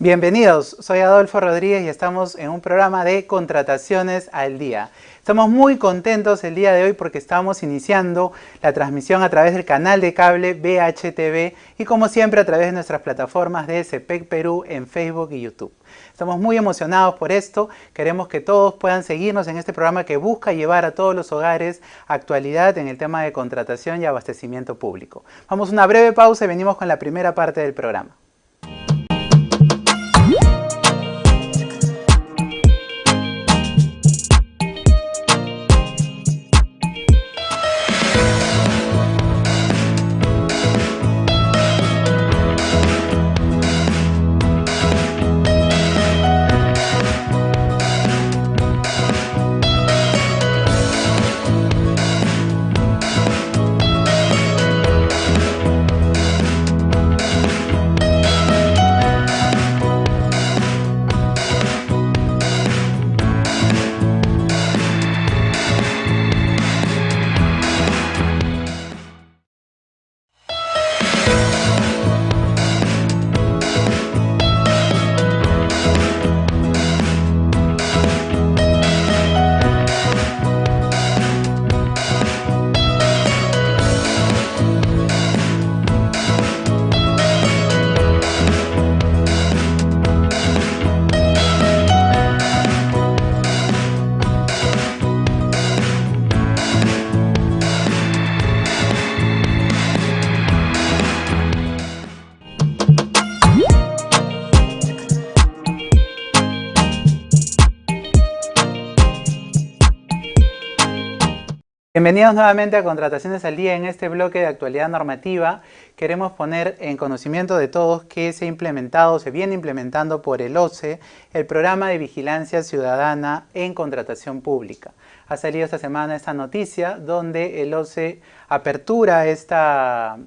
Bienvenidos, soy Adolfo Rodríguez y estamos en un programa de Contrataciones al Día. Estamos muy contentos el día de hoy porque estamos iniciando la transmisión a través del canal de cable BHTV y como siempre a través de nuestras plataformas de CEPEC Perú en Facebook y YouTube. Estamos muy emocionados por esto, queremos que todos puedan seguirnos en este programa que busca llevar a todos los hogares actualidad en el tema de contratación y abastecimiento público. Vamos a una breve pausa y venimos con la primera parte del programa. Bienvenidos nuevamente a Contrataciones al Día. En este bloque de actualidad normativa queremos poner en conocimiento de todos que se viene implementando por el OCE el programa de vigilancia ciudadana en contratación pública. Ha salido esta semana esta noticia donde el OCE apertura esta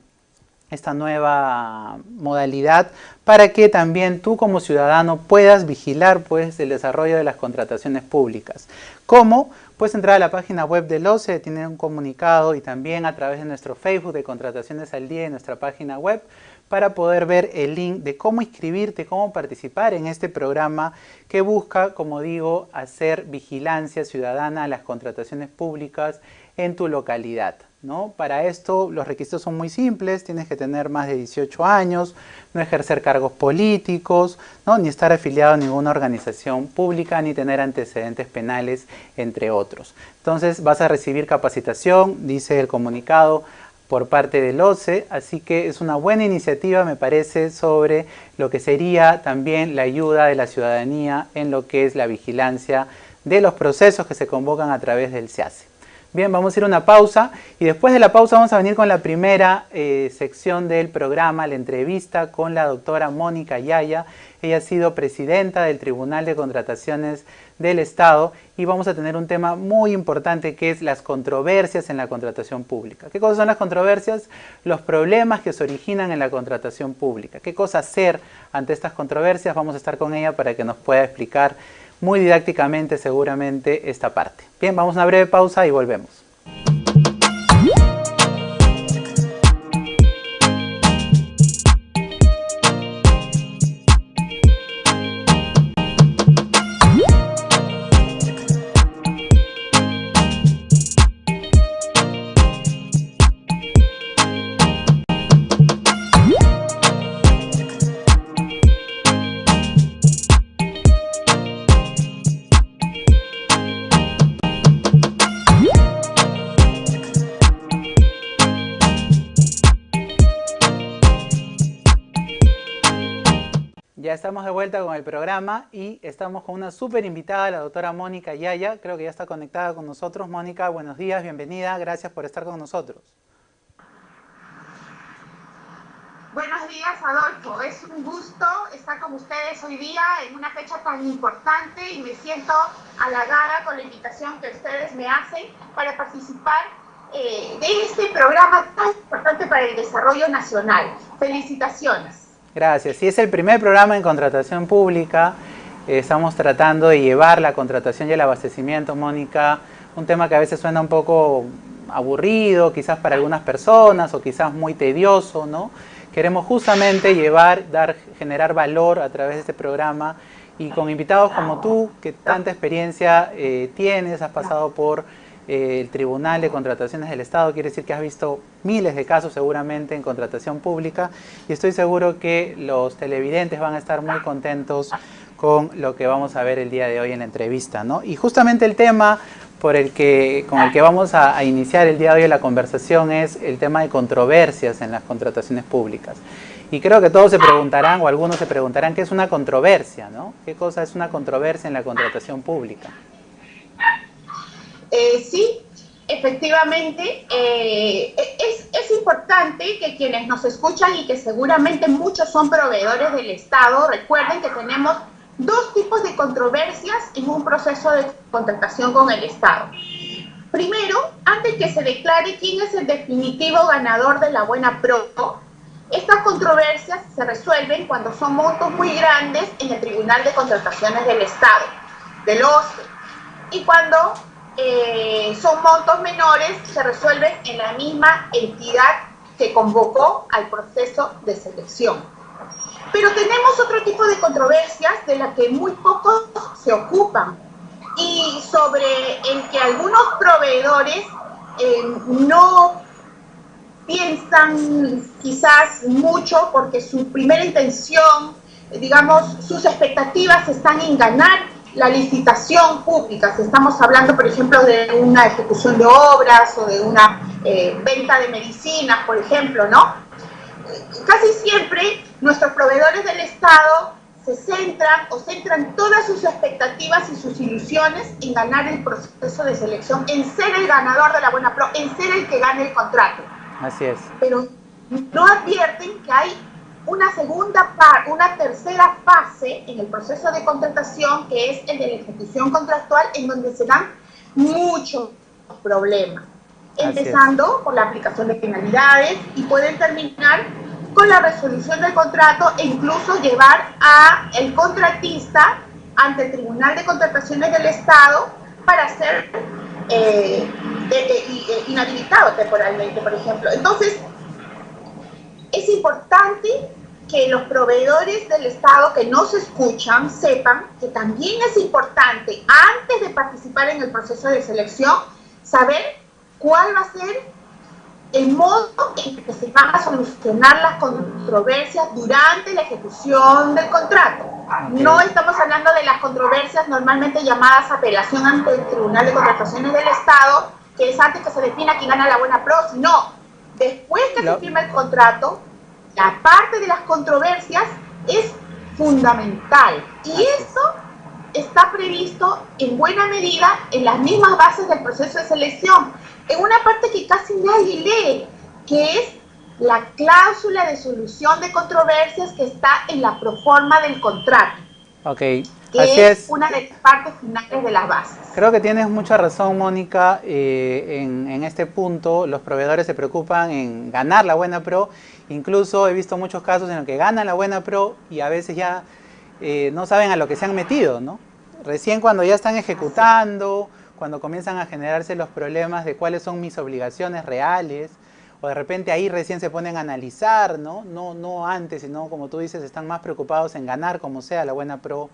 nueva modalidad para que también tú como ciudadano puedas vigilar el desarrollo de las contrataciones públicas. ¿Cómo? Puedes entrar a la página web del OCE, tiene un comunicado y también a través de nuestro Facebook de Contrataciones al Día en nuestra página web para poder ver el link de cómo inscribirte, cómo participar en este programa que busca, como digo, hacer vigilancia ciudadana a las contrataciones públicas en tu localidad, ¿no? Para esto los requisitos son muy simples, tienes que tener más de 18 años, no ejercer cargos políticos, ¿no? Ni estar afiliado a ninguna organización pública, ni tener antecedentes penales, entre otros. Entonces vas a recibir capacitación, dice el comunicado, por parte del OCE, así que es una buena iniciativa, me parece, sobre lo que sería también la ayuda de la ciudadanía en lo que es la vigilancia de los procesos que se convocan a través del SEACE. Bien, vamos a ir a una pausa y después de la pausa vamos a venir con la primera sección del programa, la entrevista con la doctora Mónica Yaya. Ella ha sido presidenta del Tribunal de Contrataciones del Estado y vamos a tener un tema muy importante que es las controversias en la contratación pública. ¿Qué cosas son las controversias? Los problemas que se originan en la contratación pública. ¿Qué cosa hacer ante estas controversias? Vamos a estar con ella para que nos pueda explicar muy didácticamente seguramente esta parte. Bien, vamos a una breve pausa y volvemos. Ya estamos de vuelta con el programa y estamos con una súper invitada, la doctora Mónica Yaya. Creo que ya está conectada con nosotros. Mónica, buenos días, bienvenida. Gracias por estar con nosotros. Buenos días, Adolfo. Es un gusto estar con ustedes hoy día en una fecha tan importante y me siento halagada con la invitación que ustedes me hacen para participar de este programa tan importante para el desarrollo nacional. Felicitaciones. Gracias. Sí, es el primer programa en contratación pública. Estamos tratando de llevar la contratación y el abastecimiento, Mónica, un tema que a veces suena un poco aburrido, quizás para algunas personas, o quizás muy tedioso, ¿no? queremos justamente generar valor a través de este programa y con invitados como tú, que tanta experiencia tienes, has pasado por el Tribunal de Contrataciones del Estado, quiere decir que has visto miles de casos seguramente en contratación pública y estoy seguro que los televidentes van a estar muy contentos con lo que vamos a ver el día de hoy en la entrevista, ¿no? Y justamente el tema con el que vamos a iniciar el día de hoy la conversación es el tema de controversias en las contrataciones públicas. Y creo que todos se preguntarán, o algunos se preguntarán, ¿qué es una controversia, no? ¿Qué cosa es una controversia en la contratación pública? Sí, efectivamente, es importante que quienes nos escuchan y que seguramente muchos son proveedores del Estado, recuerden que tenemos dos tipos de controversias en un proceso de contratación con el Estado. Primero, antes que se declare quién es el definitivo ganador de la buena pro, estas controversias se resuelven cuando son montos muy grandes en el Tribunal de Contrataciones del Estado, del OCE, y cuando son montos menores, se resuelven en la misma entidad que convocó al proceso de selección. Pero tenemos otro tipo de controversias de las que muy pocos se ocupan y sobre el que algunos proveedores no piensan quizás mucho porque su primera intención, digamos, sus expectativas están en ganar la licitación pública. Si estamos hablando, por ejemplo, de una ejecución de obras o de una venta de medicinas, por ejemplo, ¿no? Casi siempre nuestros proveedores del Estado se centran todas sus expectativas y sus ilusiones en ganar el proceso de selección, en ser el ganador de la buena pro, en ser el que gane el contrato. Así es. Pero no advierten que hay una tercera fase en el proceso de contratación, que es el de la ejecución contractual, en donde se dan muchos problemas, empezando por la aplicación de penalidades y pueden terminar con la resolución del contrato e incluso llevar a el contratista ante el Tribunal de Contrataciones del Estado para ser inhabilitado temporalmente, por ejemplo. Entonces, es importante que los proveedores del Estado que nos escuchan sepan que también es importante, antes de participar en el proceso de selección, saber cuál va a ser el modo en que se van a solucionar las controversias durante la ejecución del contrato. Okay. No estamos hablando de las controversias normalmente llamadas apelación ante el Tribunal de Contrataciones del Estado, que es antes que se defina quién gana la buena pro, sino después que se firma el contrato, la parte de las controversias es fundamental. Y esto está previsto en buena medida en las mismas bases del proceso de selección, en una parte que casi nadie lee, que es la cláusula de solución de controversias que está en la proforma del contrato. Ok, que así es una de las partes finales de las bases. Creo que tienes mucha razón, Mónica. En este punto los proveedores se preocupan en ganar la buena pro. Incluso he visto muchos casos en los que ganan la buena pro y a veces ya no saben a lo que se han metido, ¿no? Recién cuando ya están ejecutando, cuando comienzan a generarse los problemas de cuáles son mis obligaciones reales, o de repente ahí recién se ponen a analizar, ¿no? No antes, sino como tú dices, están más preocupados en ganar como sea la buena pro,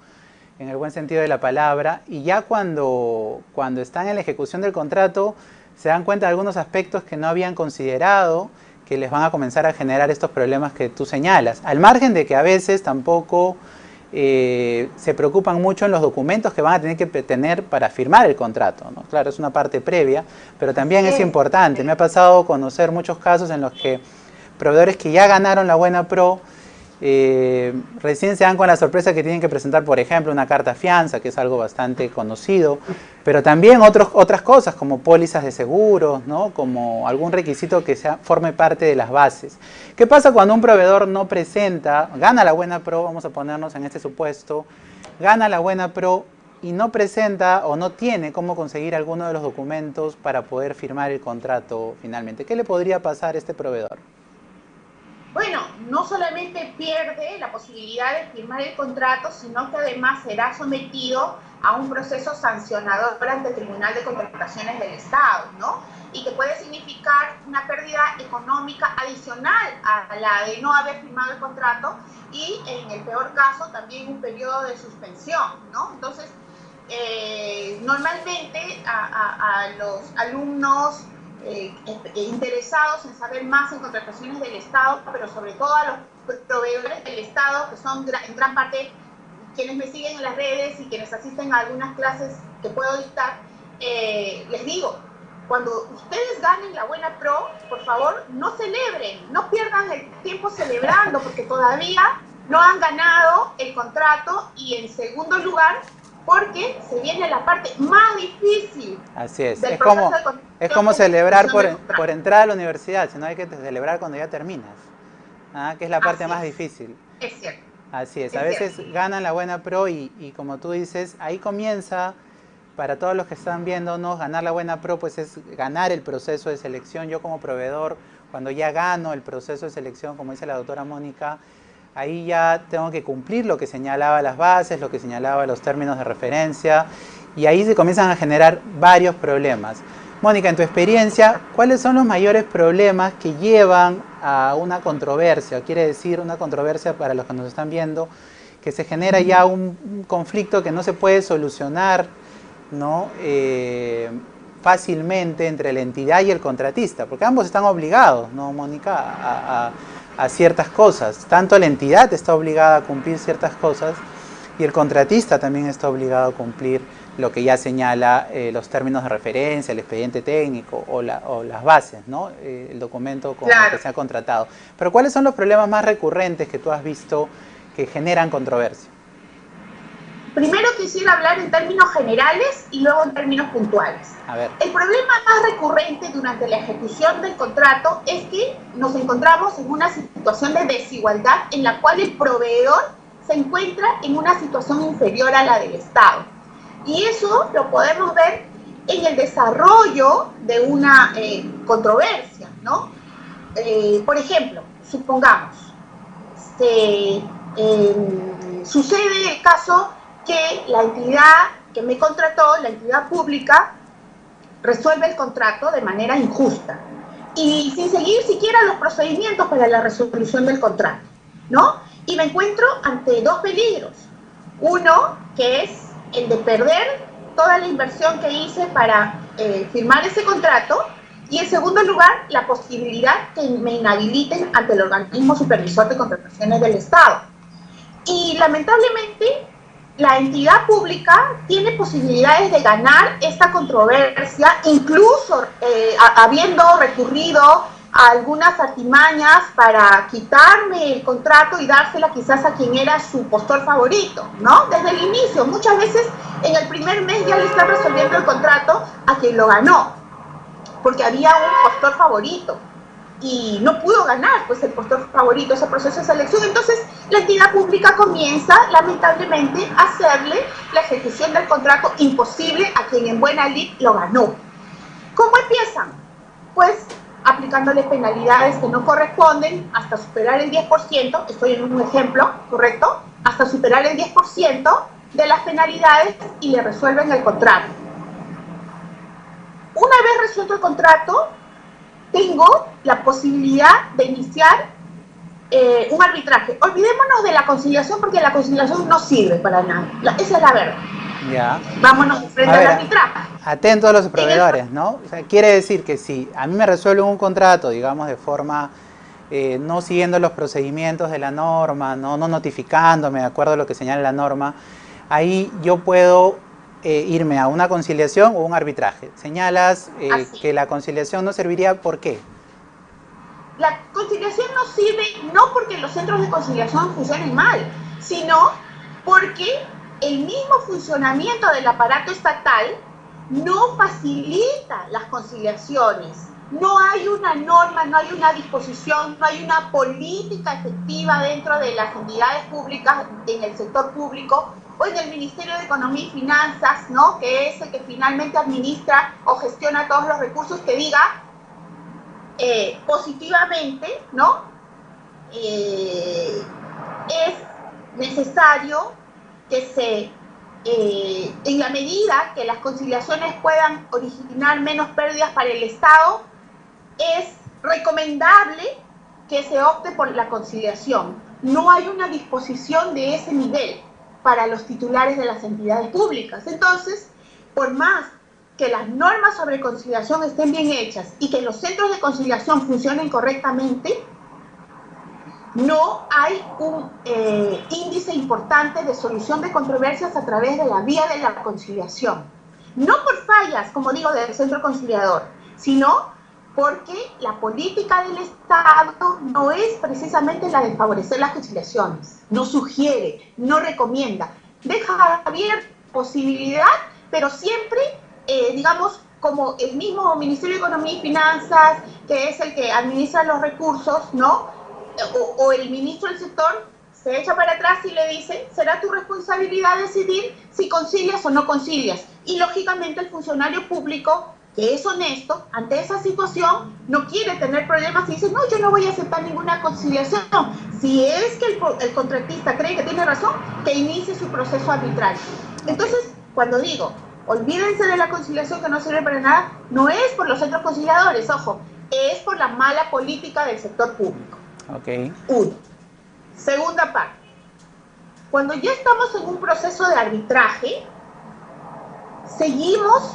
en el buen sentido de la palabra, y ya cuando están en la ejecución del contrato se dan cuenta de algunos aspectos que no habían considerado, que les van a comenzar a generar estos problemas que tú señalas, al margen de que a veces tampoco se preocupan mucho en los documentos que van a tener que tener para firmar el contrato, ¿no? Claro, es una parte previa, pero también es importante. Me ha pasado conocer muchos casos en los que proveedores que ya ganaron la buena pro recién se dan con la sorpresa que tienen que presentar, por ejemplo, una carta fianza, que es algo bastante conocido, pero también otras cosas como pólizas de seguros, ¿no? Como algún requisito que forme parte de las bases. ¿Qué pasa cuando un proveedor no presenta, gana la buena pro, vamos a ponernos en este supuesto, gana la buena pro y no presenta o no tiene cómo conseguir alguno de los documentos para poder firmar el contrato finalmente? ¿Qué le podría pasar a este proveedor? Bueno, no solamente pierde la posibilidad de firmar el contrato, sino que además será sometido a un proceso sancionador ante el Tribunal de Contrataciones del Estado, ¿no? Y que puede significar significar una pérdida económica adicional a la de no haber firmado el contrato y en el peor caso también un periodo de suspensión, ¿no? Entonces, normalmente a los alumnos interesados en saber más en contrataciones del Estado, pero sobre todo a los proveedores del Estado, que son en gran parte quienes me siguen en las redes y quienes asisten a algunas clases que puedo dictar, les digo, cuando ustedes ganen la buena pro, por favor, no celebren, no pierdan el tiempo celebrando, porque todavía no han ganado el contrato, y en segundo lugar, porque se viene la parte más difícil. Así es, es como celebrar por entrar a la universidad, sino hay que celebrar cuando ya terminas, que es la parte más difícil. Es cierto. Así es, a veces ganan la buena pro y como tú dices, ahí comienza, para todos los que están viéndonos, ganar la buena pro pues es ganar el proceso de selección. Yo como proveedor, cuando ya gano el proceso de selección, como dice la doctora Mónica, ahí ya tengo que cumplir lo que señalaba las bases, lo que señalaba los términos de referencia, y ahí se comienzan a generar varios problemas. Mónica, en tu experiencia, ¿cuáles son los mayores problemas que llevan a una controversia? Quiere decir, una controversia, para los que nos están viendo, que se genera ya un conflicto que no se puede solucionar, ¿no? Fácilmente entre la entidad y el contratista, porque ambos están obligados, ¿no, Mónica?, a ciertas cosas. Tanto la entidad está obligada a cumplir ciertas cosas y el contratista también está obligado a cumplir lo que ya señala los términos de referencia, el expediente técnico o las bases, ¿no? El documento con el que se ha contratado. Pero ¿cuáles son los problemas más recurrentes que tú has visto que generan controversia? Primero quisiera hablar en términos generales y luego en términos puntuales. A ver. El problema más recurrente durante la ejecución del contrato es que nos encontramos en una situación de desigualdad en la cual el proveedor se encuentra en una situación inferior a la del Estado. Y eso lo podemos ver en el desarrollo de una controversia, ¿no? Por ejemplo, supongamos, sucede el caso que la entidad que me contrató, la entidad pública, resuelve el contrato de manera injusta y sin seguir siquiera los procedimientos para la resolución del contrato, ¿no? Y me encuentro ante dos peligros. Uno, que es el de perder toda la inversión que hice para firmar ese contrato, y en segundo lugar, la posibilidad que me inhabiliten ante el organismo supervisor de contrataciones del Estado. Y lamentablemente, la entidad pública tiene posibilidades de ganar esta controversia, incluso habiendo recurrido a algunas artimañas para quitarme el contrato y dársela quizás a quien era su postor favorito, ¿no? Desde el inicio, muchas veces en el primer mes ya le están resolviendo el contrato a quien lo ganó, porque había un postor favorito y no pudo ganar pues el postor favorito, ese proceso de selección. Entonces la entidad pública comienza lamentablemente a hacerle la ejecución del contrato imposible a quien en buena lid lo ganó. ¿Cómo empiezan? Pues aplicándole penalidades que no corresponden hasta superar el 10%, estoy en un ejemplo, ¿correcto? Hasta superar el 10% de las penalidades y le resuelven el contrato. Una vez resuelto el contrato, tengo la posibilidad de iniciar un arbitraje. Olvidémonos de la conciliación, porque la conciliación no sirve para nada. Esa es la verdad. Ya. Vámonos frente al arbitraje. Atentos a los proveedores, ¿no? O sea, quiere decir que si a mí me resuelven un contrato, digamos, de forma no siguiendo los procedimientos de la norma, no notificándome de acuerdo a lo que señala la norma, ahí yo puedo irme a una conciliación o un arbitraje. Señalas que la conciliación no serviría, ¿por qué? La conciliación no sirve no porque los centros de conciliación funcionen mal, sino porque el mismo funcionamiento del aparato estatal no facilita las conciliaciones. No hay una norma, no hay una disposición, no hay una política efectiva dentro de las entidades públicas, en el sector público o en el Ministerio de Economía y Finanzas, ¿no? Que es el que finalmente administra o gestiona todos los recursos, que diga positivamente, ¿no? Es necesario que en la medida que las conciliaciones puedan originar menos pérdidas para el Estado, es recomendable que se opte por la conciliación. No hay una disposición de ese nivel para los titulares de las entidades públicas. Entonces, por más que las normas sobre conciliación estén bien hechas y que los centros de conciliación funcionen correctamente, no hay un índice importante de solución de controversias a través de la vía de la conciliación. No por fallas, como digo, del centro conciliador, sino porque la política del Estado no es precisamente la de favorecer las conciliaciones, no sugiere, no recomienda, deja abierta posibilidad, pero siempre, digamos, como el mismo Ministerio de Economía y Finanzas, que es el que administra los recursos, ¿no? O el ministro del sector se echa para atrás y le dice, será tu responsabilidad decidir si concilias o no concilias. Y lógicamente el funcionario público, que es honesto, ante esa situación no quiere tener problemas y dice, no, yo no voy a aceptar ninguna conciliación. Si es que el contratista cree que tiene razón, que inicie su proceso arbitral. Entonces, cuando digo, olvídense de la conciliación que no sirve para nada, no es por los centros conciliadores, ojo, es por la mala política del sector público. Okay. Uno. Segunda parte. Cuando ya estamos en un proceso de arbitraje, seguimos,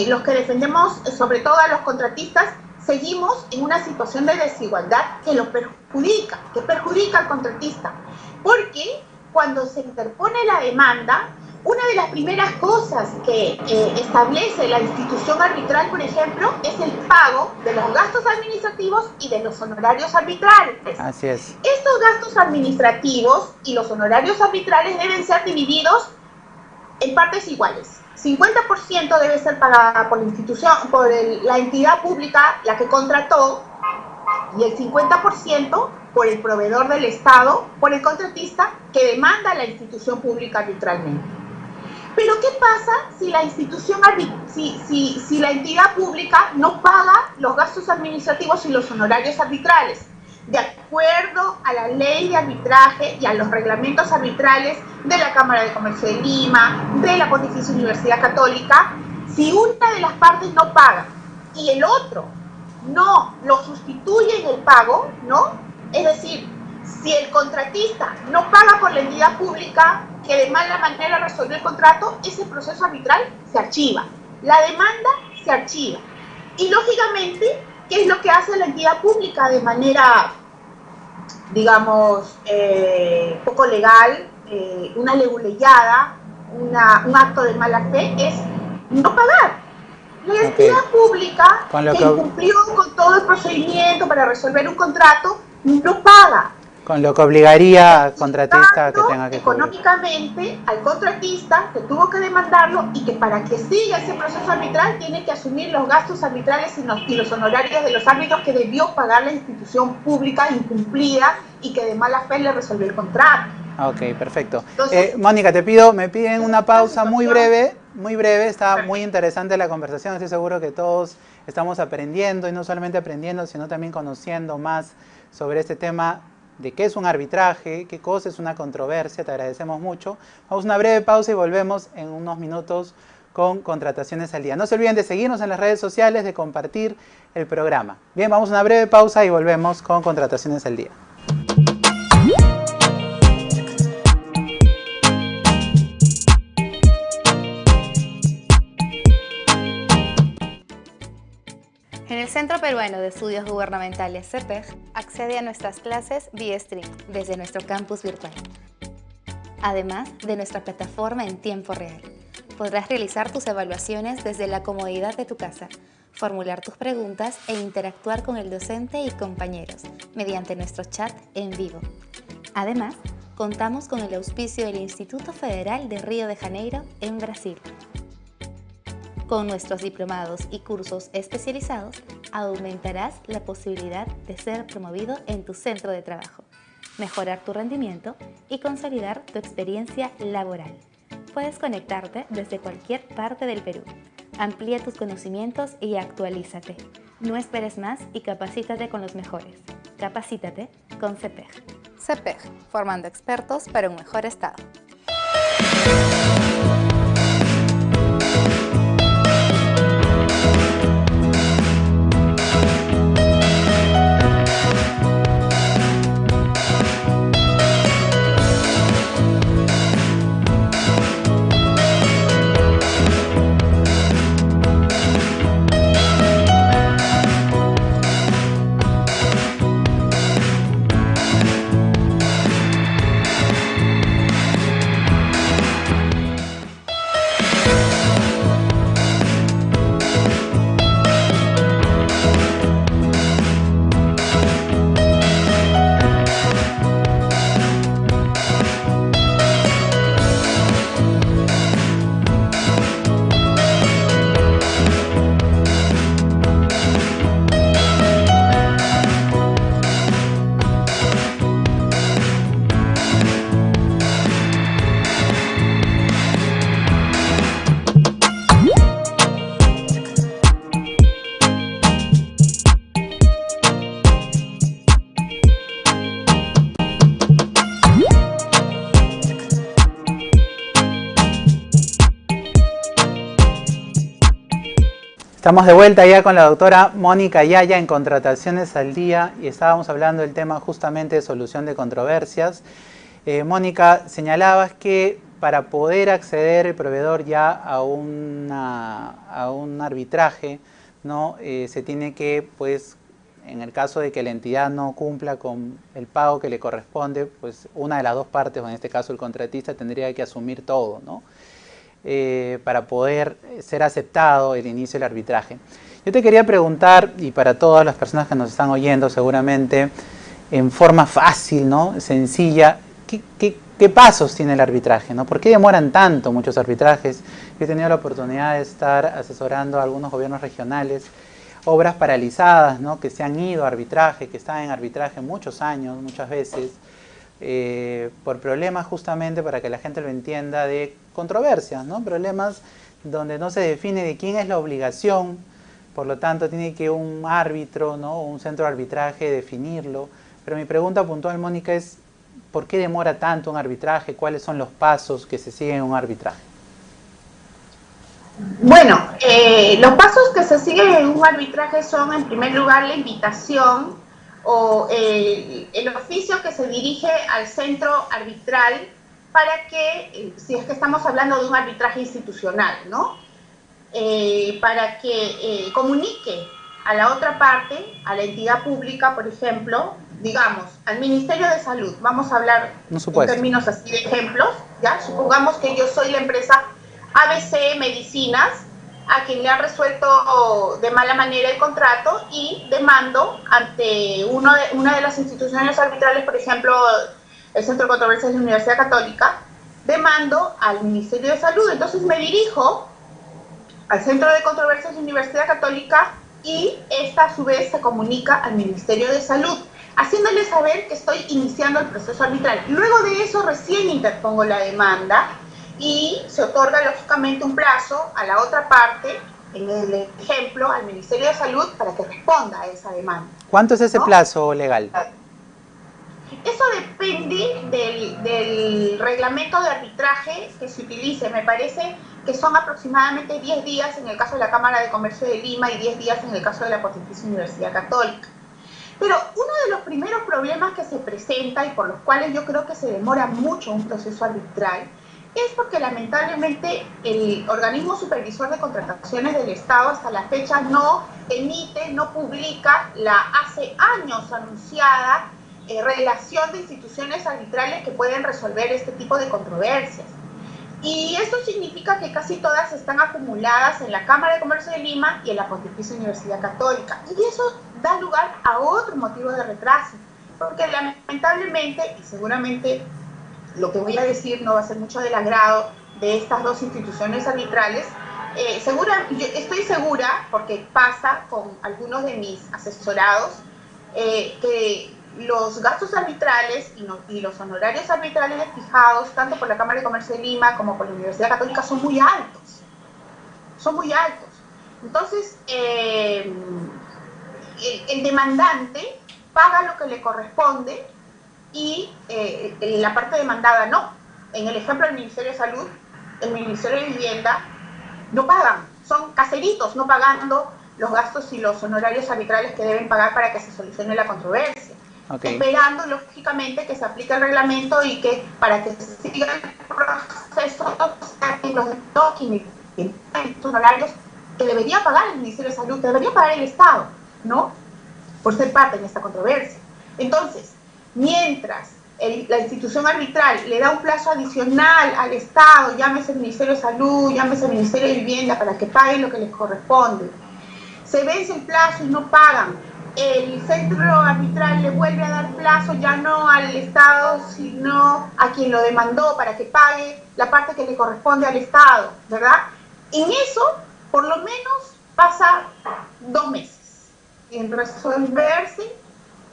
los que defendemos, sobre todo a los contratistas, seguimos en una situación de desigualdad que lo perjudica, que perjudica al contratista. Porque cuando se interpone la demanda, una de las primeras cosas que establece la institución arbitral, por ejemplo, es el pago de los gastos administrativos y de los honorarios arbitrales. Así es. Estos gastos administrativos y los honorarios arbitrales deben ser divididos en partes iguales. 50% debe ser pagada por la institución, por la entidad pública, la que contrató, y el 50% por el proveedor del Estado, por el contratista que demanda a la institución pública arbitralmente. Pero ¿qué pasa si la institución, si la entidad pública no paga los gastos administrativos y los honorarios arbitrales? De acuerdo a la ley de arbitraje y a los reglamentos arbitrales de la Cámara de Comercio de Lima, de la Pontificia Universidad Católica, si una de las partes no paga y el otro no lo sustituye en el pago, ¿no? Es decir, si el contratista no paga por la entidad pública que de mala manera resolvió el contrato, ese proceso arbitral se archiva. La demanda se archiva. Y lógicamente, ¿qué es lo que hace la entidad pública de manera, digamos, poco legal, una leguleyada, un acto de mala fe? Es no pagar. La entidad pública que incumplió con todo el procedimiento para resolver un contrato, no paga. Con lo que obligaría al contratista que tenga que económicamente al contratista que tuvo que demandarlo y que para que siga ese proceso arbitral tiene que asumir los gastos arbitrales y los honorarios de los árbitros que debió pagar la institución pública incumplida y que de mala fe le resolvió el contrato. Ok, perfecto. Entonces, Mónica, me piden una pausa muy breve, está muy interesante la conversación, estoy seguro que todos estamos aprendiendo, y no solamente aprendiendo, sino también conociendo más sobre este tema de qué es un arbitraje, qué cosa es una controversia. Te agradecemos mucho. Vamos a una breve pausa y volvemos en unos minutos con Contrataciones al Día. No se olviden de seguirnos en las redes sociales, de compartir el programa. Bien, vamos a una breve pausa y volvemos con Contrataciones al Día. En el Centro Peruano de Estudios Gubernamentales, CEPEG, accede a nuestras clases vía stream desde nuestro campus virtual. Además de nuestra plataforma en tiempo real, podrás realizar tus evaluaciones desde la comodidad de tu casa, formular tus preguntas e interactuar con el docente y compañeros mediante nuestro chat en vivo. Además, contamos con el auspicio del Instituto Federal de Río de Janeiro en Brasil. Con nuestros diplomados y cursos especializados, aumentarás la posibilidad de ser promovido en tu centro de trabajo, mejorar tu rendimiento y consolidar tu experiencia laboral. Puedes conectarte desde cualquier parte del Perú. Amplía tus conocimientos y actualízate. No esperes más y capacítate con los mejores. Capacítate con CEPEG. CEPEG, formando expertos para un mejor estado. Estamos de vuelta ya con la doctora Mónica Yaya en Contrataciones al Día y estábamos hablando del tema justamente de solución de controversias. Mónica, señalabas que para poder acceder el proveedor ya a un arbitraje, ¿no? Se tiene que, pues, en el caso de que la entidad no cumpla con el pago que le corresponde, pues una de las dos partes, o en este caso el contratista, tendría que asumir todo, ¿no? Para poder ser aceptado el inicio del arbitraje. Yo te quería preguntar, y para todas las personas que nos están oyendo seguramente, en forma fácil, ¿no? Sencilla, ¿qué pasos tiene el arbitraje, ¿no? ¿Por qué demoran tanto muchos arbitrajes? Yo he tenido la oportunidad de estar asesorando a algunos gobiernos regionales, obras paralizadas, ¿no? Que se han ido a arbitraje, que están en arbitraje muchos años, muchas veces, por problemas justamente, para que la gente lo entienda, de controversias, ¿no? Problemas donde no se define de quién es la obligación, por lo tanto tiene que un árbitro, ¿no? Un centro de arbitraje definirlo. Pero mi pregunta puntual, Mónica, es ¿por qué demora tanto un arbitraje? ¿Cuáles son los pasos que se siguen en un arbitraje? Bueno, los pasos que se siguen en un arbitraje son, en primer lugar, la invitación o el oficio que se dirige al centro arbitral para que, si es que estamos hablando de un arbitraje institucional, ¿no? Para que comunique a la otra parte, a la entidad pública, por ejemplo, digamos, al Ministerio de Salud. Vamos a hablar en términos así de ejemplos, ¿ya? Supongamos que yo soy la empresa ABC Medicinas, a quien le ha resuelto de mala manera el contrato, y demando ante una de las instituciones arbitrales, por ejemplo, el Centro de Controversias de la Universidad Católica, demando al Ministerio de Salud. Entonces me dirijo al Centro de Controversias de la Universidad Católica y esta a su vez se comunica al Ministerio de Salud, haciéndole saber que estoy iniciando el proceso arbitral. Luego de eso recién interpongo la demanda y se otorga lógicamente un plazo a la otra parte, en el ejemplo al Ministerio de Salud, para que responda a esa demanda. ¿Cuánto es ese plazo legal? Eso depende del reglamento de arbitraje que se utilice. Me parece que son aproximadamente 10 días en el caso de la Cámara de Comercio de Lima y 10 días en el caso de la Pontificia Universidad Católica. Pero uno de los primeros problemas que se presenta y por los cuales yo creo que se demora mucho un proceso arbitral es porque lamentablemente el organismo supervisor de contrataciones del Estado hasta la fecha no emite, no publica la hace años anunciada relación de instituciones arbitrales que pueden resolver este tipo de controversias. Y esto significa que casi todas están acumuladas en la Cámara de Comercio de Lima y en la Pontificia Universidad Católica. Y eso da lugar a otro motivo de retraso, porque lamentablemente, y seguramente lo que voy a decir no va a ser mucho del agrado de estas dos instituciones arbitrales, yo estoy segura, porque pasa con algunos de mis asesorados, que los gastos arbitrales y los honorarios arbitrales fijados tanto por la Cámara de Comercio de Lima como por la Universidad Católica son muy altos. Son muy altos. Entonces, el demandante paga lo que le corresponde y la parte demandada no. En el ejemplo del Ministerio de Salud, el Ministerio de Vivienda no pagan, son caseritos no pagando los gastos y los honorarios arbitrales que deben pagar para que se solucione la controversia. Esperando lógicamente que se aplique el reglamento y que para que se siga el proceso los honorarios que debería pagar el Ministerio de Salud, que debería pagar el Estado, ¿no? Por ser parte en esta controversia. Entonces, mientras la institución arbitral le da un plazo adicional al Estado, llámese el Ministerio de Salud, llámese el Ministerio de Vivienda, para que paguen lo que les corresponde, se vence el plazo y no pagan, el centro arbitral le vuelve a dar plazo ya no al Estado, sino a quien lo demandó para que pague la parte que le corresponde al Estado, ¿verdad? En eso, por lo menos, pasa 2 meses en resolverse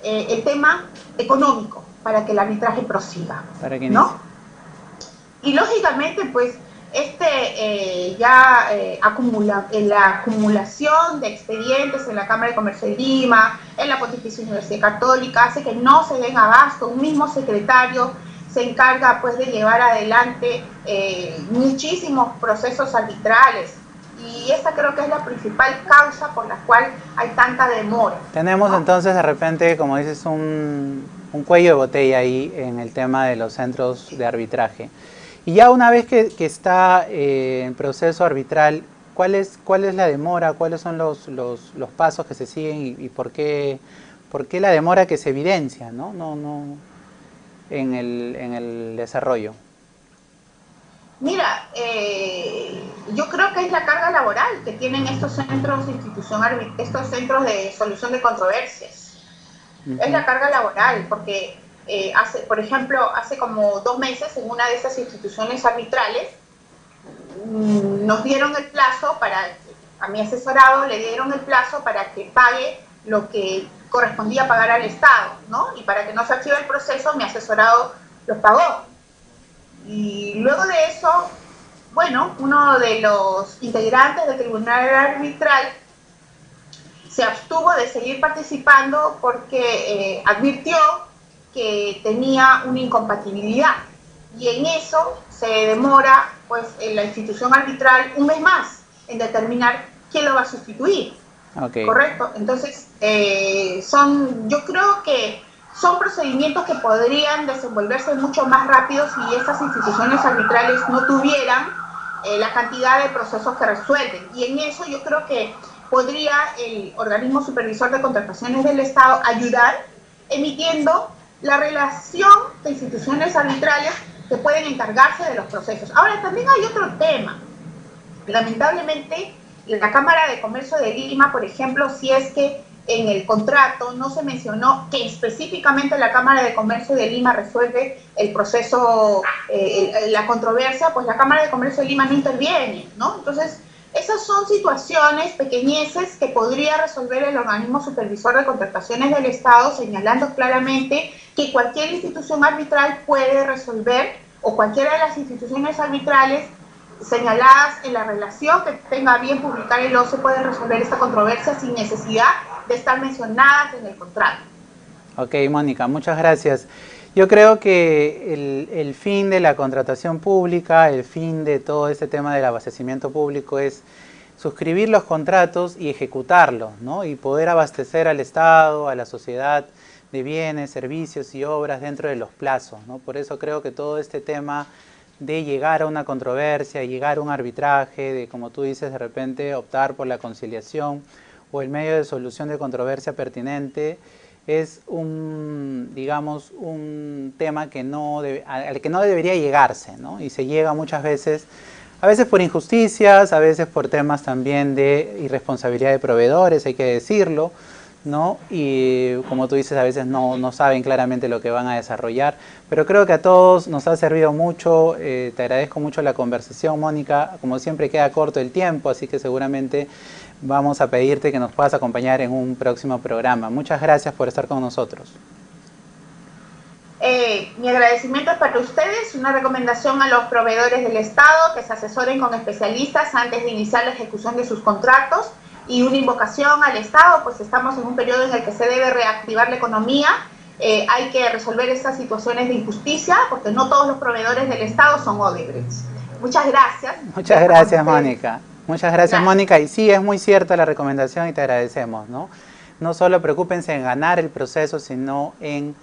el tema económico para que el arbitraje prosiga, ¿no? Y lógicamente, pues, la acumulación de expedientes en la Cámara de Comercio de Lima, en la Pontificia Universidad Católica, hace que no se den abasto. Un mismo secretario se encarga, pues, de llevar adelante muchísimos procesos arbitrales. y esa creo que es la principal causa por la cual hay tanta demora. Tenemos entonces de repente, como dices, un cuello de botella ahí en el tema de los centros de arbitraje. Y ya una vez que está en proceso arbitral, ¿cuál es la demora? ¿Cuáles son los pasos que se siguen y por qué la demora que se evidencia, ¿no? En el desarrollo? Mira, yo creo que es la carga laboral que tienen estos centros de solución de controversias. Es la carga laboral, porque por ejemplo, hace como 2 meses en una de esas instituciones arbitrales nos dieron el plazo a mi asesorado le dieron el plazo para que pague lo que correspondía pagar al Estado, ¿no? Y para que no se active el proceso, mi asesorado lo pagó. Y luego de eso, bueno, uno de los integrantes del tribunal arbitral se abstuvo de seguir participando porque advirtió que tenía una incompatibilidad. Y en eso se demora, pues, en la institución arbitral un mes más en determinar quién lo va a sustituir. Okay. ¿Correcto? Entonces, yo creo que son procedimientos que podrían desenvolverse mucho más rápido si estas instituciones arbitrales no tuvieran la cantidad de procesos que resuelven. Y en eso yo creo que podría el organismo supervisor de contrataciones del Estado ayudar emitiendo la relación de instituciones arbitrales que pueden encargarse de los procesos. Ahora, también hay otro tema. Lamentablemente, la Cámara de Comercio de Lima, por ejemplo, si es que en el contrato no se mencionó que específicamente la Cámara de Comercio de Lima resuelve el proceso, la controversia, pues la Cámara de Comercio de Lima no interviene, ¿no? Entonces, esas son situaciones pequeñeces que podría resolver el organismo supervisor de contrataciones del Estado, señalando claramente que cualquier institución arbitral puede resolver, o cualquiera de las instituciones arbitrales señaladas en la relación que tenga bien publicar el OCE puede resolver esta controversia sin necesidad de estar mencionadas en el contrato. Ok, Mónica, muchas gracias. Yo creo que el fin de la contratación pública, el fin de todo este tema del abastecimiento público es suscribir los contratos y ejecutarlos, ¿no? Y poder abastecer al Estado, a la sociedad de bienes, servicios y obras dentro de los plazos, ¿no? Por eso creo que todo este tema de llegar a una controversia, llegar a un arbitraje, de, como tú dices, de repente optar por la conciliación o el medio de solución de controversia pertinente, es digamos, un tema al que no debería llegarse, ¿no? Y se llega muchas veces, a veces por injusticias, a veces por temas también de irresponsabilidad de proveedores, hay que decirlo, ¿no? Y como tú dices, a veces no saben claramente lo que van a desarrollar, pero creo que a todos nos ha servido mucho. Te agradezco mucho la conversación, Mónica. Como siempre queda corto el tiempo, así que seguramente vamos a pedirte que nos puedas acompañar en un próximo programa. Muchas gracias por estar con nosotros. Mi agradecimiento es para ustedes, una recomendación a los proveedores del Estado que se asesoren con especialistas antes de iniciar la ejecución de sus contratos, y una invocación al Estado, pues estamos en un periodo en el que se debe reactivar la economía. Hay que resolver estas situaciones de injusticia porque no todos los proveedores del Estado son Odebrecht. Muchas gracias. Muchas gracias, Mónica. Muchas gracias, Mónica. Y sí, es muy cierta la recomendación y te agradecemos, ¿no? No solo preocúpense en ganar el proceso, sino en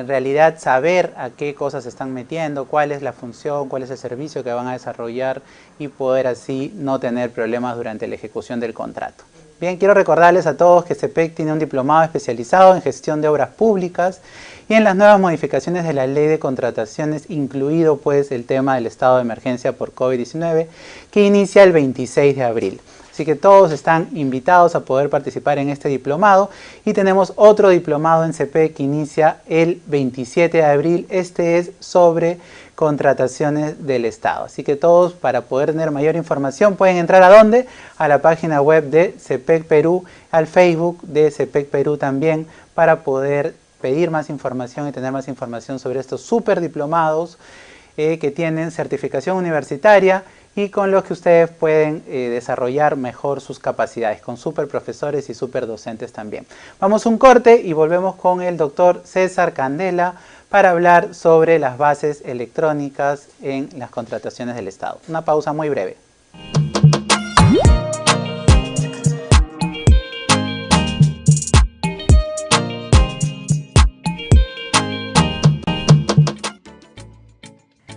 realidad saber a qué cosas se están metiendo, cuál es la función, cuál es el servicio que van a desarrollar y poder así no tener problemas durante la ejecución del contrato. Bien, quiero recordarles a todos que CEPEC tiene un diplomado especializado en gestión de obras públicas y en las nuevas modificaciones de la ley de contrataciones, incluido pues el tema del estado de emergencia por COVID-19, que inicia el 26 de abril. Así que todos están invitados a poder participar en este diplomado, y tenemos otro diplomado en CEPEC que inicia el 27 de abril. Este es sobre contrataciones del Estado. Así que todos, para poder tener mayor información, pueden entrar ¿a dónde? A la página web de CEPEC Perú, al Facebook de CEPEC Perú también, para poder pedir más información y tener más información sobre estos super diplomados que tienen certificación universitaria y con los que ustedes pueden desarrollar mejor sus capacidades, con super profesores y super docentes también. Vamos a un corte y volvemos con el doctor César Candela para hablar sobre las bases electrónicas en las contrataciones del Estado. Una pausa muy breve.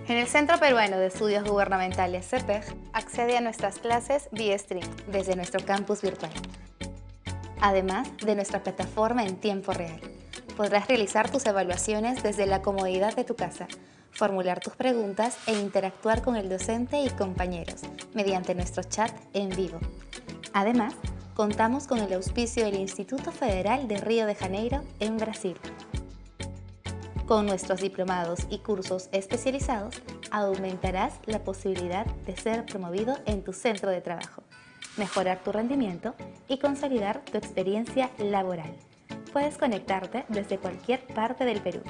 En el Centro Peruano de Estudios Gubernamentales, CEPEG, accede a nuestras clases vía stream desde nuestro campus virtual. Además de nuestra plataforma en tiempo real, podrás realizar tus evaluaciones desde la comodidad de tu casa, formular tus preguntas e interactuar con el docente y compañeros mediante nuestro chat en vivo. Además, contamos con el auspicio del Instituto Federal de Río de Janeiro en Brasil. Con nuestros diplomados y cursos especializados, aumentarás la posibilidad de ser promovido en tu centro de trabajo, mejorar tu rendimiento y consolidar tu experiencia laboral. Puedes conectarte desde cualquier parte del Perú.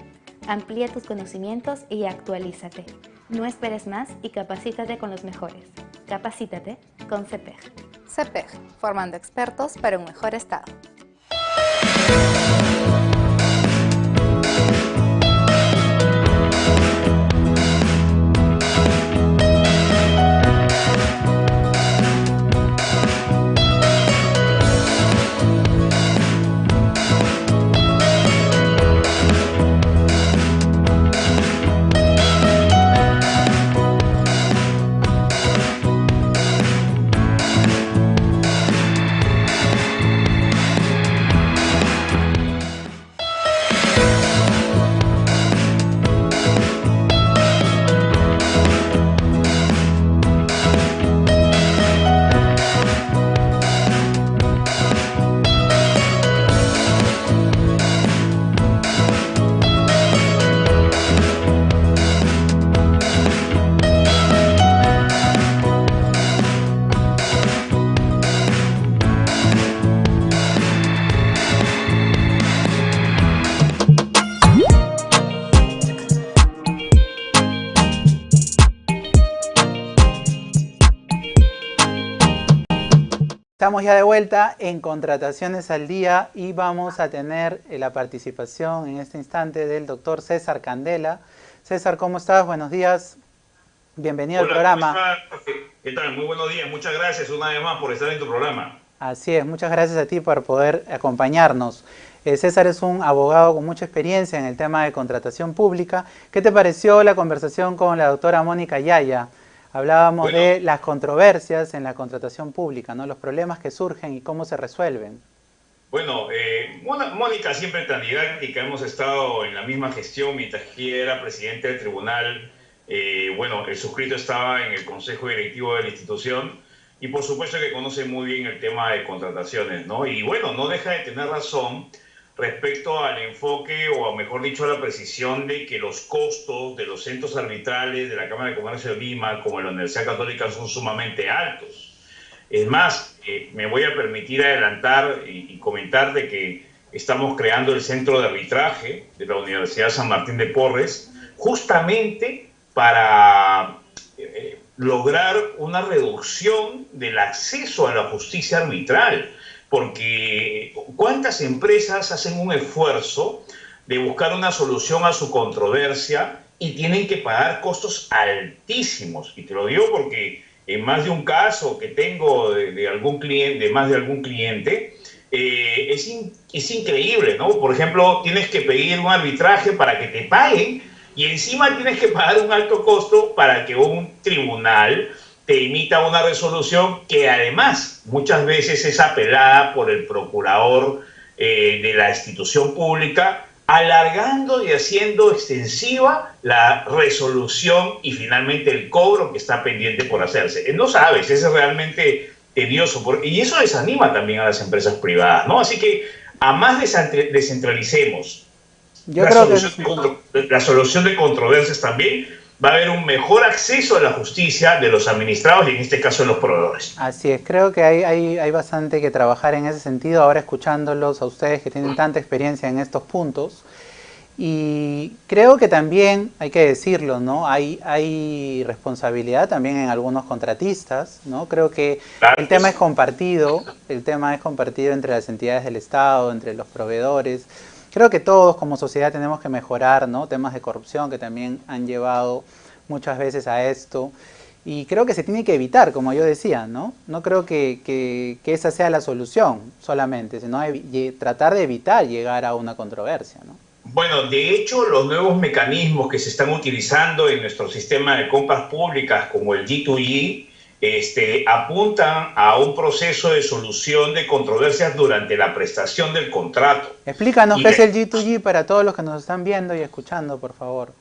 Amplía tus conocimientos y actualízate. No esperes más y capacítate con los mejores. Capacítate con CEPEG. CEPEG, formando expertos para un mejor estado. Estamos ya de vuelta en Contrataciones al Día y vamos a tener la participación en este instante del doctor César Candela. César, ¿cómo estás? Buenos días. Bienvenido al programa. ¿Qué tal? Muy buenos días. Muchas gracias una vez más por estar en tu programa. Así es, muchas gracias a ti por poder acompañarnos. César es un abogado con mucha experiencia en el tema de contratación pública. ¿Qué te pareció la conversación con la doctora Mónica Yaya? Hablábamos de las controversias en la contratación pública, ¿no? Los problemas que surgen y cómo se resuelven. Bueno, Mónica siempre tan didáctica, hemos estado en la misma gestión mientras que era presidente del tribunal. Bueno, el suscrito estaba en el consejo directivo de la institución y por supuesto que conoce muy bien el tema de contrataciones, ¿no? Y bueno, no deja de tener razón respecto al enfoque, o mejor dicho, a la precisión de que los costos de los centros arbitrales de la Cámara de Comercio de Lima, como en la Universidad Católica, son sumamente altos. Es más, me voy a permitir adelantar y comentar de que estamos creando el Centro de Arbitraje de la Universidad San Martín de Porres, justamente para lograr una reducción del acceso a la justicia arbitral. Porque ¿cuántas empresas hacen un esfuerzo de buscar una solución a su controversia y tienen que pagar costos altísimos? Y te lo digo porque en más de un caso que tengo de algún cliente, de más de algún cliente, es increíble, ¿no? Por ejemplo, tienes que pedir un arbitraje para que te paguen y encima tienes que pagar un alto costo para que un tribunal te emita una resolución que además muchas veces es apelada por el procurador de la institución pública, alargando y haciendo extensiva la resolución y finalmente el cobro que está pendiente por hacerse. No sabes, es realmente tedioso y eso desanima también a las empresas privadas, ¿no? Así que a más descentralicemos la solución de controversias también, va a haber un mejor acceso a la justicia de los administrados y en este caso de los proveedores. Así es, creo que hay bastante que trabajar en ese sentido, ahora escuchándolos a ustedes que tienen tanta experiencia en estos puntos. Y creo que también, hay que decirlo, ¿no? Hay responsabilidad también en algunos contratistas, ¿no? Creo que claro, el tema es compartido entre las entidades del Estado, entre los proveedores. Creo que todos como sociedad tenemos que mejorar, ¿no? Temas de corrupción que también han llevado muchas veces a esto. Y creo que se tiene que evitar, como yo decía, ¿no? No creo que esa sea la solución solamente, sino tratar de evitar llegar a una controversia, ¿no? Bueno, de hecho, los nuevos mecanismos que se están utilizando en nuestro sistema de compras públicas, como el G2G, apuntan a un proceso de solución de controversias durante la prestación del contrato. Explícanos Y qué es el G2G para todos los que nos están viendo y escuchando, por favor.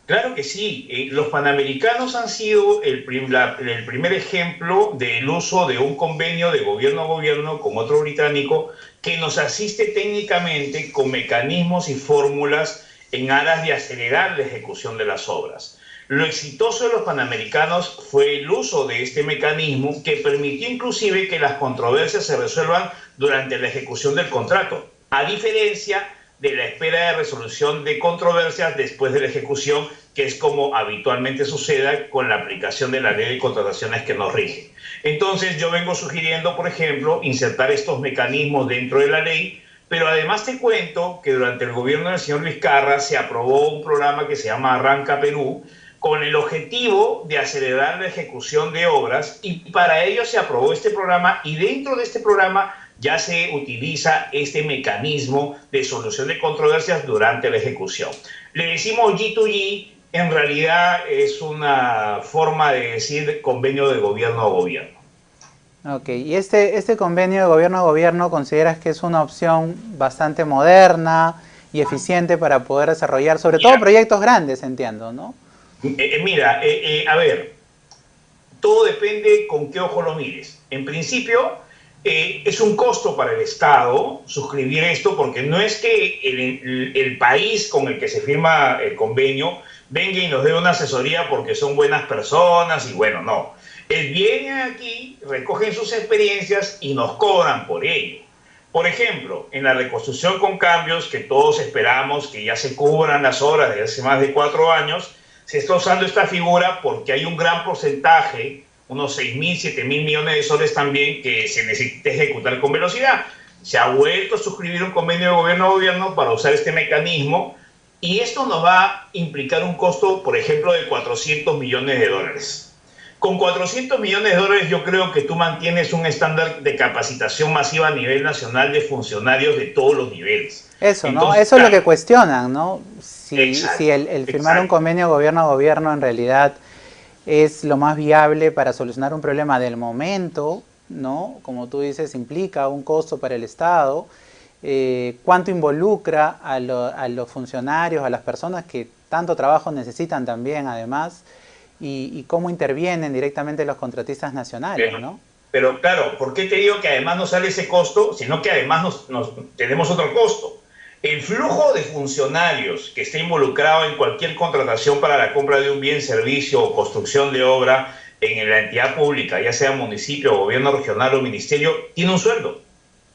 claro que sí. Los panamericanos han sido el primer ejemplo del uso de un convenio de gobierno a gobierno con otro británico que nos asiste técnicamente con mecanismos y fórmulas en aras de acelerar la ejecución de las obras. Lo exitoso de los panamericanos fue el uso de este mecanismo que permitió inclusive que las controversias se resuelvan durante la ejecución del contrato, a diferencia de la espera de resolución de controversias después de la ejecución, que es como habitualmente sucede con la aplicación de la ley de contrataciones que nos rige. Entonces yo vengo sugiriendo, por ejemplo, insertar estos mecanismos dentro de la ley, pero además te cuento que durante el gobierno del señor Vizcarra se aprobó un programa que se llama Arranca Perú, con el objetivo de acelerar la ejecución de obras, y para ello se aprobó este programa, y dentro de este programa ya se utiliza este mecanismo de solución de controversias durante la ejecución. Le decimos G2G, en realidad es una forma de decir convenio de gobierno a gobierno. Ok, y este convenio de gobierno a gobierno, ¿consideras que es una opción bastante moderna y eficiente para poder desarrollar, sobre todo proyectos grandes, entiendo, ¿no? A ver, todo depende con qué ojo lo mires. En principio, es un costo para el Estado suscribir esto, porque no es que el país con el que se firma el convenio venga y nos dé una asesoría porque son buenas personas y bueno, no. Vienen aquí, recogen sus experiencias y nos cobran por ello. Por ejemplo, en la reconstrucción con cambios, que todos esperamos que ya se cubran las obras de hace más de 4 años, se está usando esta figura porque hay un gran porcentaje, unos 6.000, 7.000 millones de soles también, que se necesita ejecutar con velocidad. Se ha vuelto a suscribir un convenio de gobierno a gobierno para usar este mecanismo, y esto nos va a implicar un costo, por ejemplo, de 400 millones de dólares. Con 400 millones de dólares yo creo que tú mantienes un estándar de capacitación masiva a nivel nacional de funcionarios de todos los niveles. Eso, ¿no? Entonces, Eso es lo que cuestionan, ¿no? Si el firmar un exacto. convenio gobierno a gobierno en realidad es lo más viable para solucionar un problema del momento, ¿no? Como tú dices, implica un costo para el Estado. ¿Cuánto involucra a los funcionarios, a las personas que tanto trabajo necesitan también, además? Y cómo intervienen directamente los contratistas nacionales, ¿no? Pero claro, ¿por qué te digo que además no sale ese costo? Sino que además tenemos otro costo. El flujo de funcionarios que esté involucrado en cualquier contratación para la compra de un bien, servicio o construcción de obra en la entidad pública, ya sea municipio, gobierno regional o ministerio, tiene un sueldo.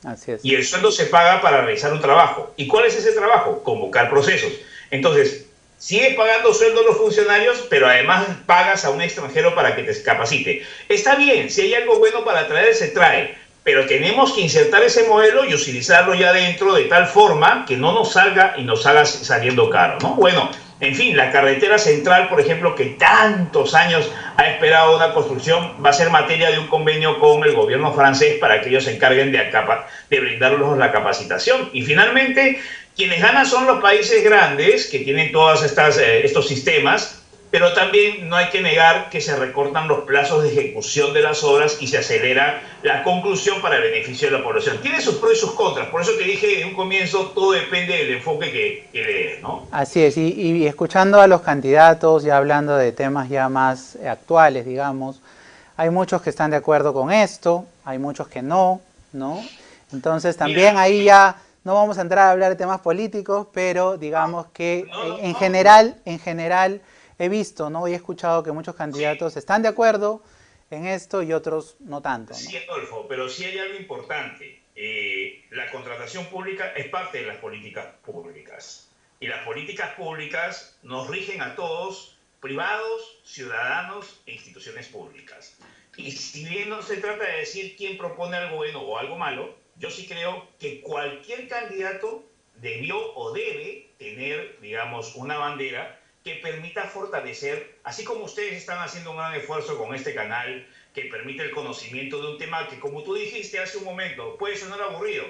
Así es. Y el sueldo se paga para realizar un trabajo. ¿Y cuál es ese trabajo? Convocar procesos. Entonces, sigues pagando sueldo a los funcionarios, pero además pagas a un extranjero para que te capacite. Está bien, si hay algo bueno para traer, se trae, pero tenemos que insertar ese modelo y utilizarlo ya dentro de tal forma que no nos salga y nos haga saliendo caro, ¿no? Bueno, en fin, la carretera central, por ejemplo, que tantos años ha esperado una construcción, va a ser materia de un convenio con el gobierno francés para que ellos se encarguen de brindarnos la capacitación. Y finalmente, quienes ganan son los países grandes que tienen todos estos sistemas, pero también no hay que negar que se recortan los plazos de ejecución de las obras y se acelera la conclusión para el beneficio de la población. Tiene sus pros y sus contras, por eso te dije en un comienzo, todo depende del enfoque que le des, ¿no? Así es, y escuchando a los candidatos, ya hablando de temas ya más actuales, digamos, hay muchos que están de acuerdo con esto, hay muchos que no, ¿no? Entonces también ahí ya no vamos a entrar a hablar de temas políticos, pero digamos que en general he visto, ¿no? Y he escuchado que muchos candidatos están de acuerdo en esto y otros no tanto, ¿no? Sí, Adolfo, pero sí hay algo importante. La contratación pública es parte de las políticas públicas. Y las políticas públicas nos rigen a todos, privados, ciudadanos e instituciones públicas. Y si bien no se trata de decir quién propone algo bueno o algo malo, yo sí creo que cualquier candidato debió o debe tener, digamos, una bandera que permita fortalecer, así como ustedes están haciendo un gran esfuerzo con este canal, que permite el conocimiento de un tema que, como tú dijiste hace un momento, puede sonar aburrido,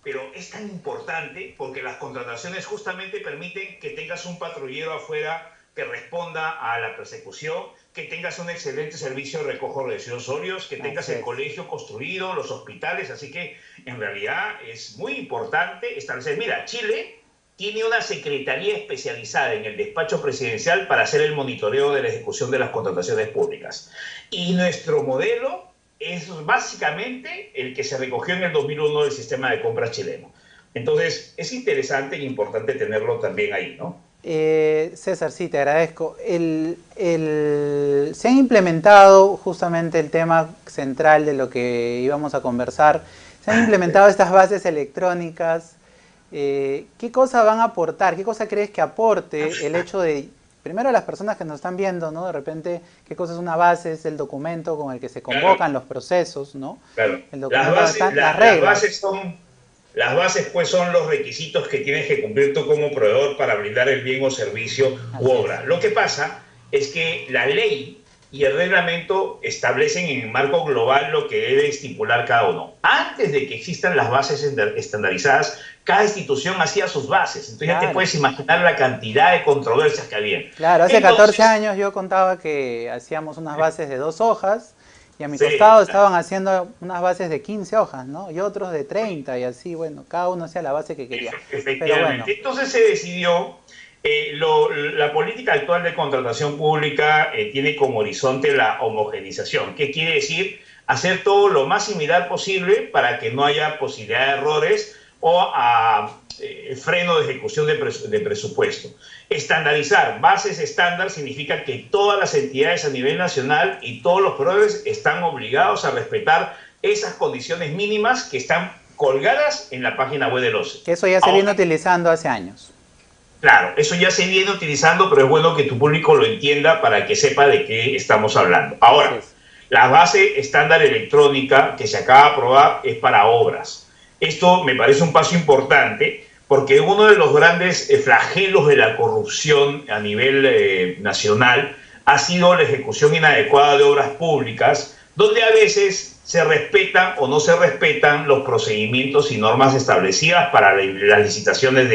pero es tan importante porque las contrataciones justamente permiten que tengas un patrullero afuera que responda a la persecución, que tengas un excelente servicio de recojo de residuos sólidos, que tengas el colegio construido, los hospitales, así que en realidad es muy importante establecer. Mira, Chile tiene una secretaría especializada en el despacho presidencial para hacer el monitoreo de la ejecución de las contrataciones públicas. Y nuestro modelo es básicamente el que se recogió en el 2001 del sistema de compras chileno. Entonces, es interesante e importante tenerlo también ahí, ¿no? César, sí, te agradezco. Se ha implementado justamente el tema central de lo que íbamos a conversar. Se han implementado estas bases electrónicas. ¿Qué cosa van a aportar? ¿Qué cosa crees que aporte el hecho de, primero a las personas que nos están viendo, ¿no? De repente, ¿qué cosa es una base? Es el documento con el que se convocan los procesos, ¿no? Claro. El documento las reglas. Las bases pues son los requisitos que tienes que cumplir tú como proveedor para brindar el bien o servicio u obra. Lo que pasa es que la ley y el reglamento establecen en el marco global lo que debe estipular cada uno. Antes de que existan las bases estandarizadas, cada institución hacía sus bases. Entonces ya te puedes imaginar la cantidad de controversias que había. Claro, hace 14 años yo contaba que hacíamos unas bases de 2 hojas y a mi costado estaban haciendo unas bases de 15 hojas, ¿no? Y otros de 30 y así, bueno, cada uno hacía la base que quería. Efectivamente. Pero bueno. Entonces se decidió, la política actual de contratación pública tiene como horizonte la homogenización. ¿Qué quiere decir? Hacer todo lo más similar posible para que no haya posibilidad de errores o freno de ejecución de presupuesto. Estandarizar bases estándar significa que todas las entidades a nivel nacional y todos los proveedores están obligados a respetar esas condiciones mínimas que están colgadas en la página web del OCE. Que eso ya se viene utilizando hace años. Claro, eso ya se viene utilizando, pero es bueno que tu público lo entienda para que sepa de qué estamos hablando. Ahora, la base estándar electrónica que se acaba de aprobar es para obras. Esto me parece un paso importante porque uno de los grandes flagelos de la corrupción a nivel nacional ha sido la ejecución inadecuada de obras públicas, donde a veces se respetan o no se respetan los procedimientos y normas establecidas para las licitaciones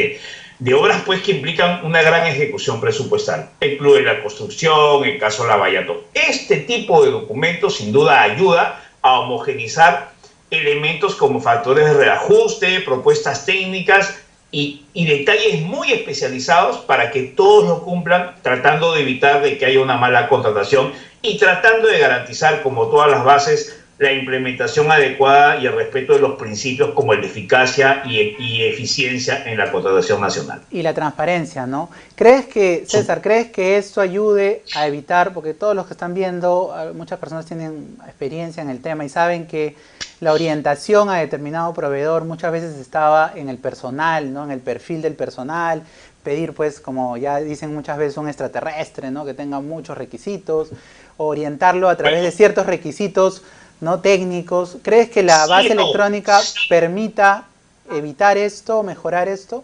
de obras pues que implican una gran ejecución presupuestal. El Club de la Construcción, el caso Lavallato. Este tipo de documentos sin duda ayuda a homogenizar elementos como factores de reajuste, propuestas técnicas y detalles muy especializados para que todos lo cumplan, tratando de evitar de que haya una mala contratación y tratando de garantizar, como todas las bases, la implementación adecuada y el respeto de los principios como el de eficacia y eficiencia en la contratación nacional. Y la transparencia, ¿no? ¿Crees que, César, crees que esto ayude a evitar, porque todos los que están viendo, muchas personas tienen experiencia en el tema y saben que la orientación a determinado proveedor muchas veces estaba en el personal, ¿no? En el perfil del personal, pedir pues, como ya dicen muchas veces, un extraterrestre, ¿no? Que tenga muchos requisitos, orientarlo a través de ciertos requisitos no técnicos. ¿Crees que la base electrónica permita evitar esto, mejorar esto?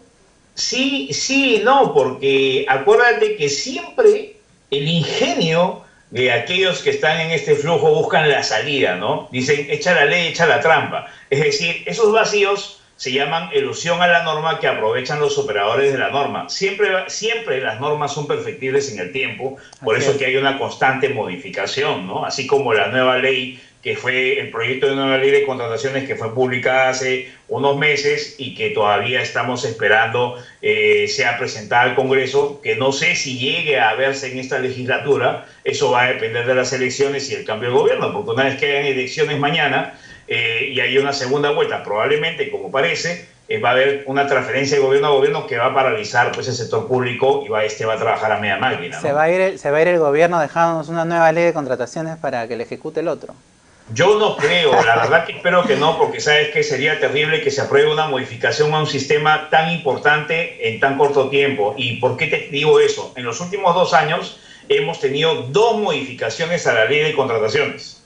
Sí, no, porque acuérdate que siempre el ingenio de aquellos que están en este flujo buscan la salida, ¿no? Dicen, echa la ley, echa la trampa. Es decir, esos vacíos se llaman elusión a la norma que aprovechan los operadores de la norma. Siempre las normas son perfectibles en el tiempo, por eso es que hay una constante modificación, ¿no? Así como la nueva ley, que fue el proyecto de nueva ley de contrataciones que fue publicada hace unos meses y que todavía estamos esperando sea presentada al Congreso, que no sé si llegue a verse en esta legislatura. Eso va a depender de las elecciones y el cambio de gobierno, porque una vez que hayan elecciones mañana y hay una segunda vuelta, probablemente, como parece, va a haber una transferencia de gobierno a gobierno que va a paralizar pues, el sector público y va a trabajar a media máquina, ¿no? Se va a ir el gobierno dejándonos una nueva ley de contrataciones para que le ejecute el otro. Yo no creo, la verdad que espero que no, porque sabes que sería terrible que se apruebe una modificación a un sistema tan importante en tan corto tiempo. ¿Y por qué te digo eso? En los últimos 2 años hemos tenido 2 modificaciones a la ley de contrataciones.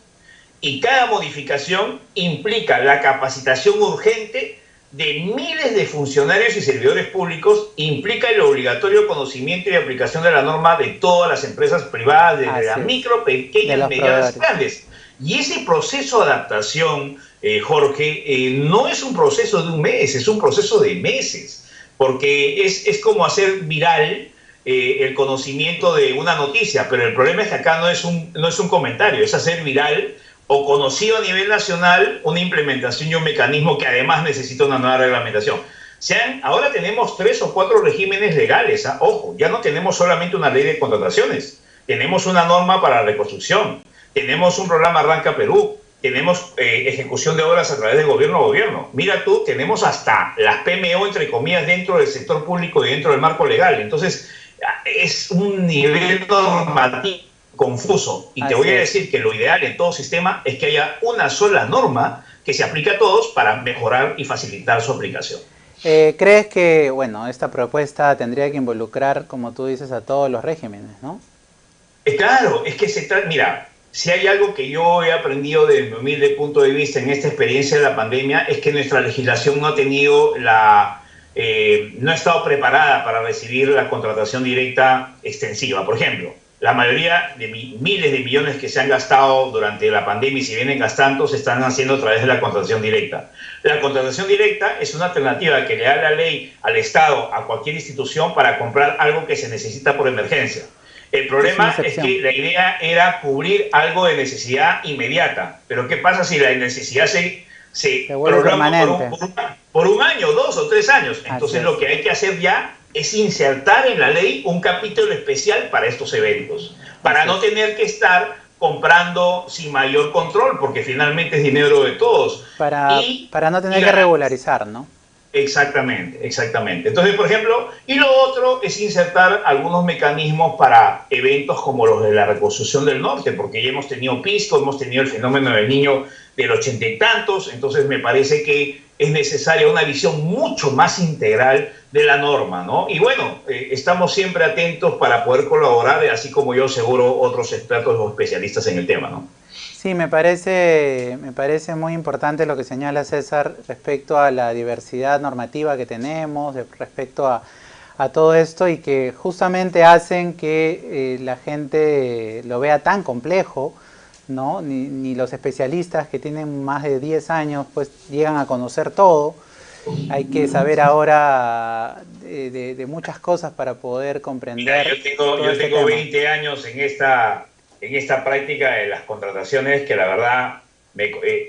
Y cada modificación implica la capacitación urgente de miles de funcionarios y servidores públicos, implica el obligatorio conocimiento y aplicación de la norma de todas las empresas privadas, desde las micro, pequeñas, medianas, grandes. Y ese proceso de adaptación, Jorge, no es un proceso de un mes, es un proceso de meses, porque es como hacer viral el conocimiento de una noticia, pero el problema es que acá no es un comentario, es hacer viral o conocido a nivel nacional una implementación y un mecanismo que además necesita una nueva reglamentación. Ahora tenemos 3 o 4 regímenes legales, ¿ah? Ojo, ya no tenemos solamente una ley de contrataciones, tenemos una norma para la reconstrucción, tenemos un programa Arranca Perú, tenemos ejecución de obras a través de gobierno a gobierno. Mira tú, tenemos hasta las PMO, entre comillas, dentro del sector público y dentro del marco legal. Entonces, es un nivel normativo confuso. Y te voy a decir que lo ideal en todo sistema es que haya una sola norma que se aplique a todos para mejorar y facilitar su aplicación. ¿Crees que, bueno, esta propuesta tendría que involucrar, como tú dices, a todos los regímenes, no? Claro, es que mira, si hay algo que yo he aprendido desde mi humilde punto de vista en esta experiencia de la pandemia, es que nuestra legislación no ha tenido no ha estado preparada para recibir la contratación directa extensiva. Por ejemplo, la mayoría de miles de millones que se han gastado durante la pandemia y se vienen gastando se están haciendo a través de la contratación directa. La contratación directa es una alternativa que le da la ley al Estado, a cualquier institución, para comprar algo que se necesita por emergencia. El problema es que la idea era cubrir algo de necesidad inmediata. Pero ¿qué pasa si la necesidad se prolonga por un año, 2 o 3 años? Entonces lo que hay que hacer ya es insertar en la ley un capítulo especial para estos eventos, para no tener que estar comprando sin mayor control, porque finalmente es dinero de todos. Para no tener que regularizar, ¿no? Exactamente, exactamente. Entonces, por ejemplo, y lo otro es insertar algunos mecanismos para eventos como los de la reconstrucción del norte, porque ya hemos tenido Pisco, hemos tenido el fenómeno del Niño del 80 y tantos, entonces me parece que es necesaria una visión mucho más integral de la norma, ¿no? Y bueno, estamos siempre atentos para poder colaborar, así como yo, seguro, otros expertos o especialistas en el tema, ¿no? Sí, me parece muy importante lo que señala César respecto a la diversidad normativa que tenemos, respecto a todo esto, y que justamente hacen que la gente lo vea tan complejo, ¿no? Ni los especialistas que tienen más de 10 años pues llegan a conocer todo. Hay que saber ahora de muchas cosas para poder comprender. Mira, yo tengo 20 años en esta práctica de las contrataciones, que la verdad,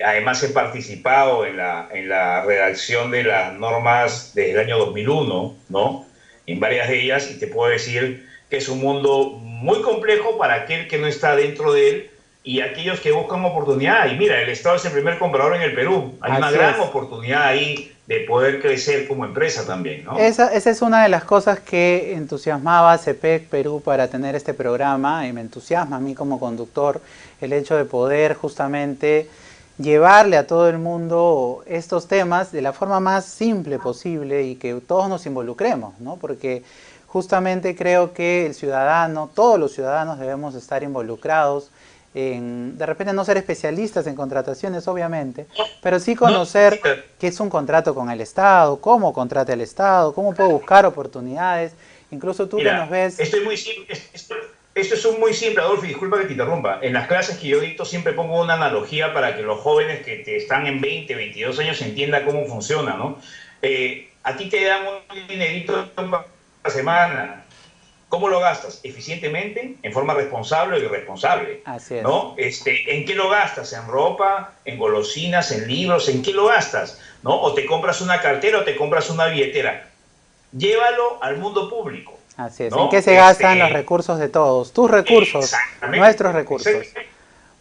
además he participado en la redacción de las normas desde el año 2001, ¿no? En varias de ellas, y te puedo decir que es un mundo muy complejo para aquel que no está dentro de él y aquellos que buscan oportunidad. Y mira, el Estado es el primer comprador en el Perú. Hay una gran oportunidad ahí de poder crecer como empresa también, ¿no? Esa es una de las cosas que entusiasmaba a CEPEC Perú para tener este programa, y me entusiasma a mí como conductor el hecho de poder justamente llevarle a todo el mundo estos temas de la forma más simple posible y que todos nos involucremos, ¿no? Porque justamente creo que el ciudadano, todos los ciudadanos debemos estar involucrados de repente no ser especialistas en contrataciones, obviamente, pero sí conocer qué es un contrato con el Estado, cómo contrata el Estado, cómo puedo buscar oportunidades. Incluso tú, mira, que nos ves... Esto es muy simple, Adolfo, y disculpa que te interrumpa. En las clases que yo dicto siempre pongo una analogía para que los jóvenes que están en 20, 22 años entiendan cómo funciona, ¿no? A ti te dan un dinerito a la semana. ¿Cómo lo gastas? Eficientemente, en forma responsable o irresponsable. Así es. ¿No? ¿En qué lo gastas? ¿En ropa? ¿En golosinas? ¿En libros? ¿En qué lo gastas? ¿No? ¿O te compras una cartera o te compras una billetera? Llévalo al mundo público. Así es. ¿No? ¿En qué se gastan los recursos de todos? Tus recursos, nuestros recursos.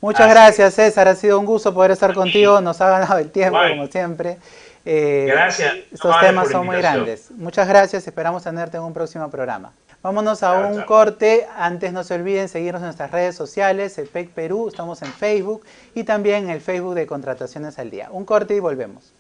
Muchas gracias, César. Ha sido un gusto poder estar contigo. Nos ha ganado el tiempo, como siempre. Gracias. Estos temas son muy grandes. Muchas gracias. Esperamos tenerte en un próximo programa. Vámonos a un corte. Antes no se olviden seguirnos en nuestras redes sociales, CEPEC Perú, estamos en Facebook y también en el Facebook de Contrataciones al Día. Un corte y volvemos.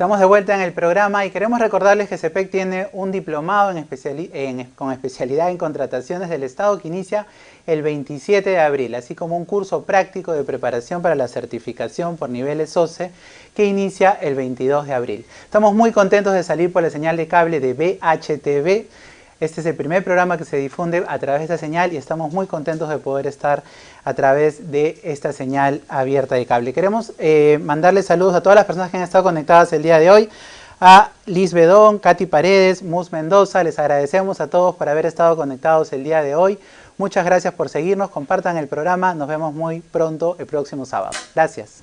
Estamos de vuelta en el programa y queremos recordarles que CEPEC tiene un diplomado con especialidad en contrataciones del Estado que inicia el 27 de abril, así como un curso práctico de preparación para la certificación por niveles OCE que inicia el 22 de abril. Estamos muy contentos de salir por la señal de cable de BHTV. Este es el primer programa que se difunde a través de esta señal y estamos muy contentos de poder estar a través de esta señal abierta de cable. Queremos mandarles saludos a todas las personas que han estado conectadas el día de hoy. A Liz Bedón, Katy Paredes, Mus Mendoza, les agradecemos a todos por haber estado conectados el día de hoy. Muchas gracias por seguirnos, compartan el programa, nos vemos muy pronto el próximo sábado. Gracias.